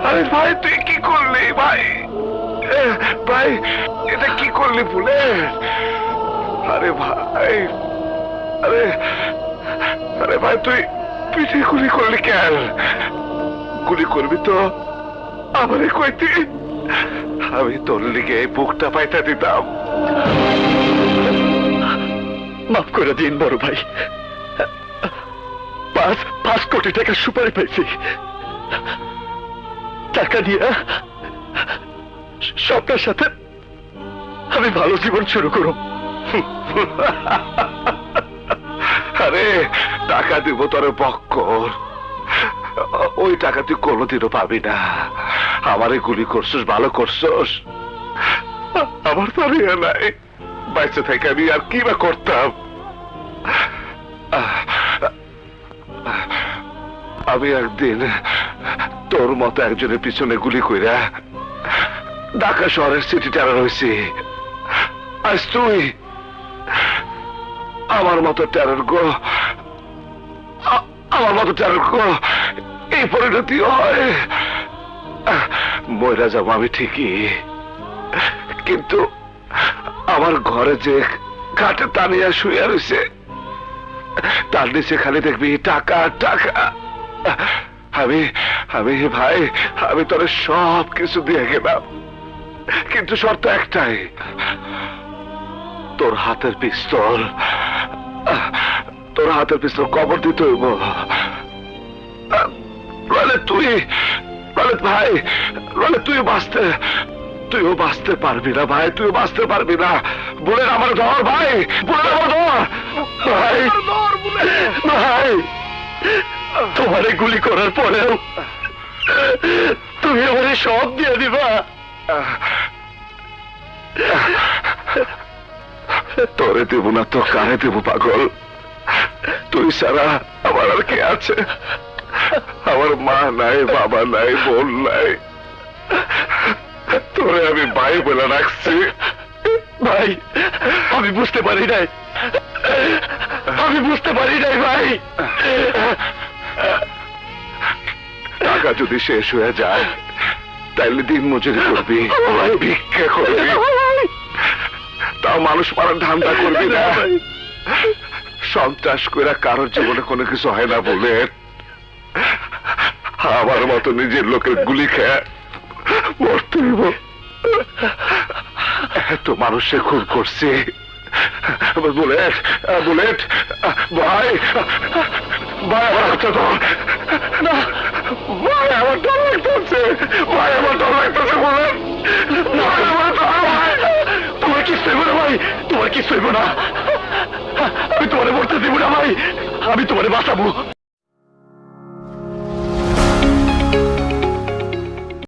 আরে ভাই তুই কি করলি ভাই? ভাই এটা কি করলি বুলেট? আরে ভাই, আরে আরে ভাই তুই পিঠে গুলি করলি কেন? গুলি করবি তো আমারে কইতি, আমি তোর লিগে এই বুকটা পাইতে দিতাম। মাফ করে দিন বড় ভাই, 5 কোটি টাকা সুপারি পাইছি, টাকা দিয়ে স্বপ্নের সাথে আমি ভালো জীবন শুরু করব। আরে টাকা দিব তোর বক্কর, ওই টাকা তুই কোনোদিনও পাবি না। আমারে গুলি করছস, ভালো করছস, আমার তো আর ইয়ে নাই, বাইচে থেকে আমি আর কি বা করতাম। আমি একদিন তোর মতো একজনের পিছনে গুলি কইরা ঢাকা শহরের সিটি টেরার হয়েছি। আজ তুই আমার মতো টেরর গো, আমার মতো টেরর গো এই পরিণতি হয়। ময়রা যাব আমি ঠিকই, কিন্তু আমার ঘরে যে ঘাটে টানিয়া শুয়ে রয়েছে তার নিচে খালি দেখবি টাকা টাকা। আমি আমি ভাই আমি তোর সব কিছু দিয়ে গেলাম, কিন্তু শর্ত একটাই, তোর হাতের পিস্তল, তোর হাতের পিস্তল কবর দিতে হইব। তুই ভাই, তুইও বাঁচতে পারবি না ভাই, তুইও বাঁচতে পারবি না। বলে আমার ধর ভাই, বলে আমার ধর ভাই, ভাই তোমারে গুলি করার পরেও তুমি আমারে সব দিয়ে দিবা? তোরে দেব না তো কারে দেব পাগল? তুই ছাড়া আমার আর কে আছে? আমার মা নাই, বাবা নাই, বোন নাই, তোরে আমি ভাই বলে রাখছি। ভাই আমি বুঝতে পারি নাই, আমি বুঝতে পারি নাই ভাই। টাকা যদি শেষ হয়ে যায় তাইলে দিন মজুরি করবি, ভিক্ষা করবি, তাও মানুষ মারার ধান্দা করবি না। সন্ত্রাস করে কারোর জীবনে কোনো কিছু হয় না বলে আমার মতো নিজের লোকের গুলি খেয়ে মরতে হইব। এত মানুষের খুন করছে। বুলেট বুলেট ভাই, ভাই আমার হাতটা ধর না, ভাই আমার ডর লাগতেছে, ভাই আমার ডর লাগতেছে বুলেট, ভাই আমার ডর। ভাই তোমার কি সইব না ভাই, তোমার কি সইব না? আমি তোমারে মরতে দিব না ভাই, আমি তোমারে বাঁচাবো।